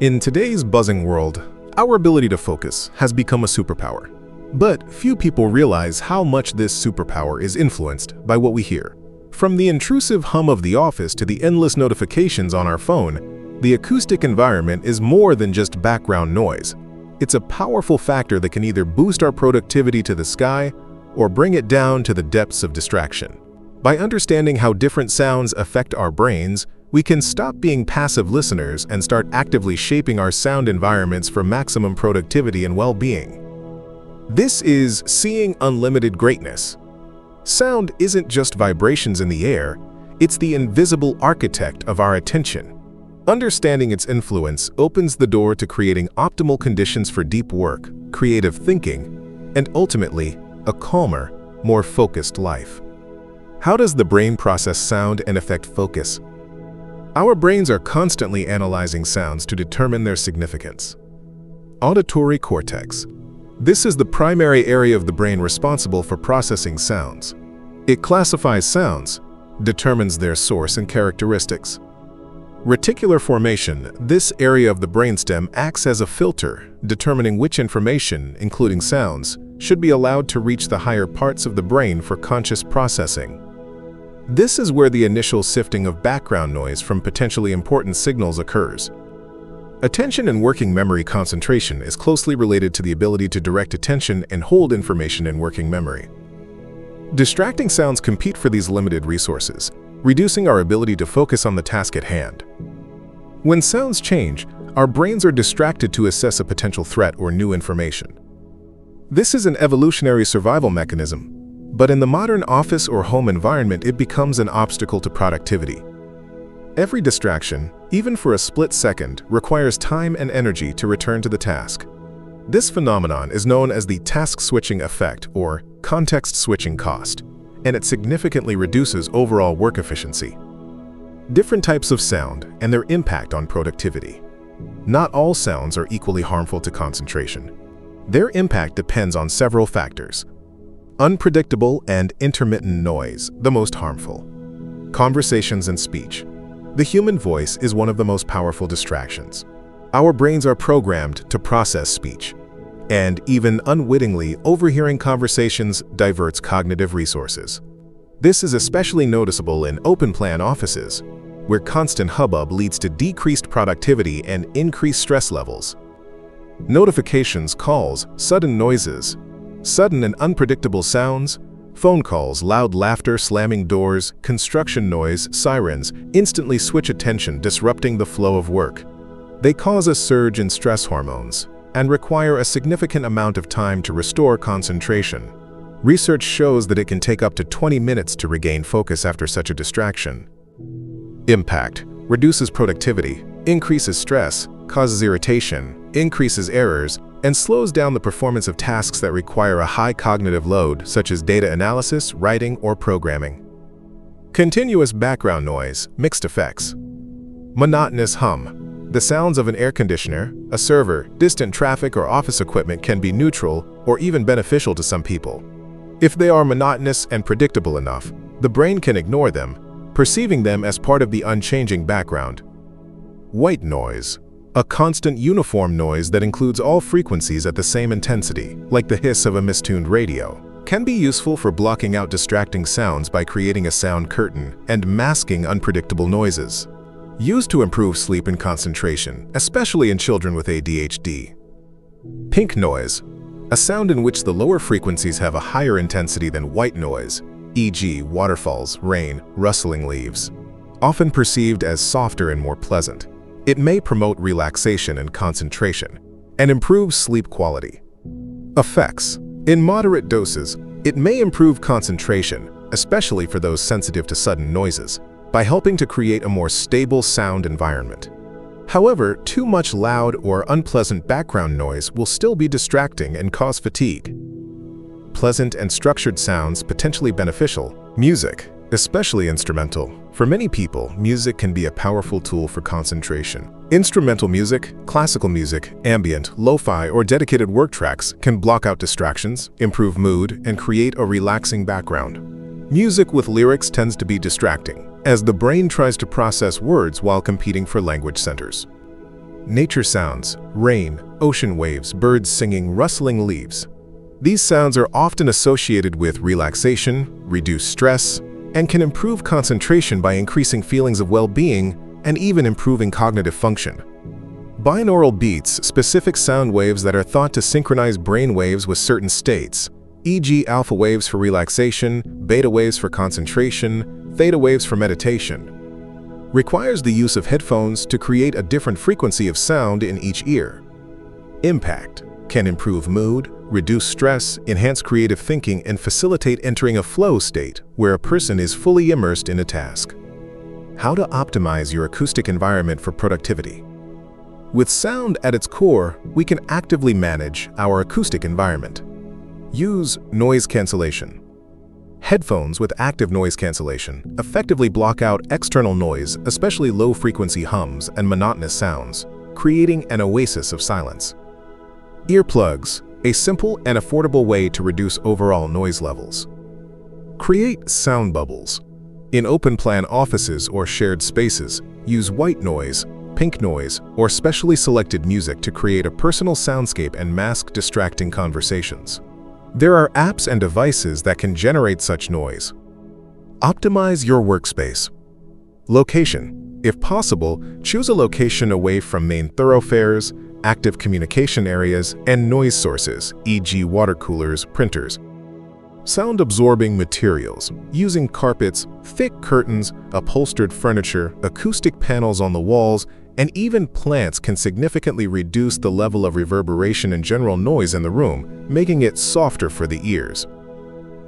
In today's buzzing world, our ability to focus has become a superpower. But few people realize how much this superpower is influenced by what we hear. From the intrusive hum of the office to the endless notifications on our phone, the acoustic environment is more than just background noise. It's a powerful factor that can either boost our productivity to the sky or bring it down to the depths of distraction. By understanding how different sounds affect our brains, we can stop being passive listeners and start actively shaping our sound environments for maximum productivity and well-being. This is Seeing Unlimited Greatness. Sound isn't just vibrations in the air, it's the invisible architect of our attention. Understanding its influence opens the door to creating optimal conditions for deep work, creative thinking, and ultimately, a calmer, more focused life. How does the brain process sound and affect focus? Our brains are constantly analyzing sounds to determine their significance. Auditory cortex. This is the primary area of the brain responsible for processing sounds. It classifies sounds, determines their source and characteristics. Reticular formation. This area of the brainstem acts as a filter, determining which information, including sounds, should be allowed to reach the higher parts of the brain for conscious processing. This is where the initial sifting of background noise from potentially important signals occurs. Attention and working memory concentration is closely related to the ability to direct attention and hold information in working memory. Distracting sounds compete for these limited resources, reducing our ability to focus on the task at hand. When sounds change, our brains are distracted to assess a potential threat or new information. This is an evolutionary survival mechanism, but in the modern office or home environment, it becomes an obstacle to productivity. Every distraction, even for a split second, requires time and energy to return to the task. This phenomenon is known as the task switching effect or context switching cost, and it significantly reduces overall work efficiency. Different types of sound and their impact on productivity. Not all sounds are equally harmful to concentration. Their impact depends on several factors. Unpredictable and intermittent noise, the most harmful. Conversations and speech. The human voice is one of the most powerful distractions. Our brains are programmed to process speech, and even unwittingly, overhearing conversations diverts cognitive resources. This is especially noticeable in open-plan offices, where constant hubbub leads to decreased productivity and increased stress levels. Notifications, calls, sudden noises, sudden and unpredictable sounds, phone calls, loud laughter, slamming doors, construction noise, sirens, instantly switch attention, disrupting the flow of work. They cause a surge in stress hormones and require a significant amount of time to restore concentration. Research shows that it can take up to 20 minutes to regain focus after such a distraction. Impact: reduces productivity, increases stress, causes irritation, increases errors, and slows down the performance of tasks that require a high cognitive load, such as data analysis, writing, or programming. Continuous background noise, mixed effects. Monotonous hum. The sounds of an air conditioner, a server, distant traffic, or office equipment can be neutral or even beneficial to some people. If they are monotonous and predictable enough, the brain can ignore them, perceiving them as part of the unchanging background. White noise. A constant uniform noise that includes all frequencies at the same intensity, like the hiss of a mistuned radio, can be useful for blocking out distracting sounds by creating a sound curtain and masking unpredictable noises. Used to improve sleep and concentration, especially in children with ADHD. Pink noise. A sound in which the lower frequencies have a higher intensity than white noise, e.g. waterfalls, rain, rustling leaves. Often perceived as softer and more pleasant. It may promote relaxation and concentration, and improve sleep quality. Effects. In moderate doses, it may improve concentration, especially for those sensitive to sudden noises, by helping to create a more stable sound environment. However, too much loud or unpleasant background noise will still be distracting and cause fatigue. Pleasant and structured sounds potentially beneficial. Music, especially instrumental. For many people, music can be a powerful tool for concentration. Instrumental music, classical music, ambient, lo-fi, or dedicated work tracks can block out distractions, improve mood, and create a relaxing background. Music with lyrics tends to be distracting, as the brain tries to process words while competing for language centers. Nature sounds, rain, ocean waves, birds singing, rustling leaves. These sounds are often associated with relaxation, reduced stress, and can improve concentration by increasing feelings of well-being and even improving cognitive function. Binaural beats, specific sound waves that are thought to synchronize brain waves with certain states, e.g. alpha waves for relaxation, beta waves for concentration, theta waves for meditation, requires the use of headphones to create a different frequency of sound in each ear. Impact can improve mood, reduce stress, enhance creative thinking, and facilitate entering a flow state where a person is fully immersed in a task. How to optimize your acoustic environment for productivity. With sound at its core, we can actively manage our acoustic environment. Use noise cancellation. Headphones with active noise cancellation effectively block out external noise, especially low-frequency hums and monotonous sounds, creating an oasis of silence. Earplugs, a simple and affordable way to reduce overall noise levels. Create sound bubbles. In open-plan offices or shared spaces, use white noise, pink noise, or specially selected music to create a personal soundscape and mask distracting conversations. There are apps and devices that can generate such noise. Optimize your workspace. Location. If possible, choose a location away from main thoroughfares, active communication areas, and noise sources, e.g. water coolers, printers. Sound-absorbing materials, using carpets, thick curtains, upholstered furniture, acoustic panels on the walls, and even plants can significantly reduce the level of reverberation and general noise in the room, making it softer for the ears.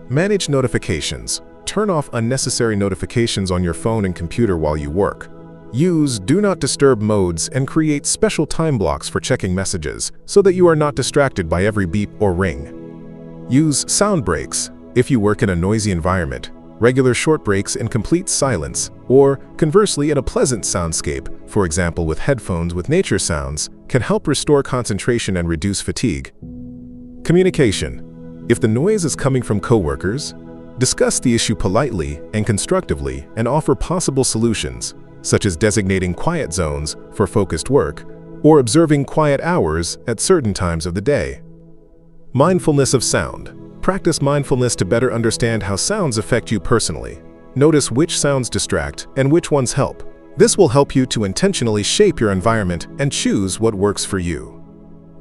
Manage notifications. Turn off unnecessary notifications on your phone and computer while you work. Use Do Not Disturb modes and create special time blocks for checking messages so that you are not distracted by every beep or ring. Use sound breaks. If you work in a noisy environment, regular short breaks in complete silence, or conversely in a pleasant soundscape, for example with headphones with nature sounds, can help restore concentration and reduce fatigue. Communication. If the noise is coming from coworkers, discuss the issue politely and constructively and offer possible solutions, such as designating quiet zones for focused work or observing quiet hours at certain times of the day. Mindfulness of sound. Practice mindfulness to better understand how sounds affect you personally. Notice which sounds distract and which ones help. This will help you to intentionally shape your environment and choose what works for you.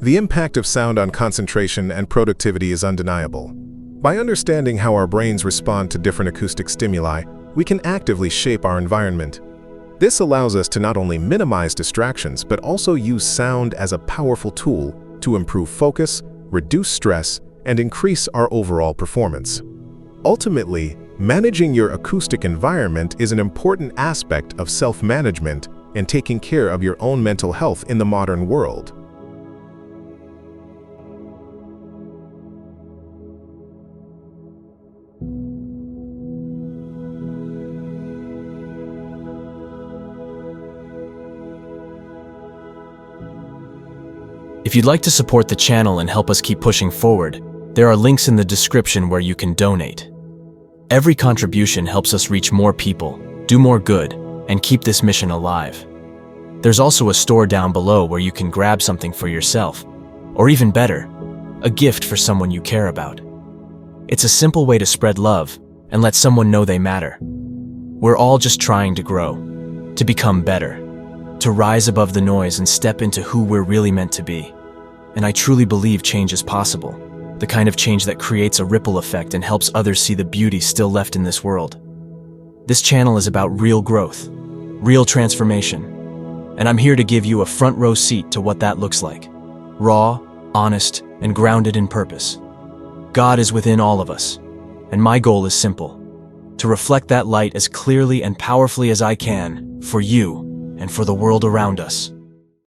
The impact of sound on concentration and productivity is undeniable. By understanding how our brains respond to different acoustic stimuli, we can actively shape our environment. This allows us to not only minimize distractions but also use sound as a powerful tool to improve focus, reduce stress, and increase our overall performance. Ultimately, managing your acoustic environment is an important aspect of self-management and taking care of your own mental health in the modern world. If you'd like to support the channel and help us keep pushing forward, there are links in the description where you can donate. Every contribution helps us reach more people, do more good, and keep this mission alive. There's also a store down below where you can grab something for yourself, or even better, a gift for someone you care about. It's a simple way to spread love and let someone know they matter. We're all just trying to grow, to become better, to rise above the noise and step into who we're really meant to be. And I truly believe change is possible, the kind of change that creates a ripple effect and helps others see the beauty still left in this world. This channel is about real growth, real transformation, and I'm here to give you a front row seat to what that looks like. Raw, honest, and grounded in purpose. God is within all of us, and my goal is simple: to reflect that light as clearly and powerfully as I can, for you and for the world around us.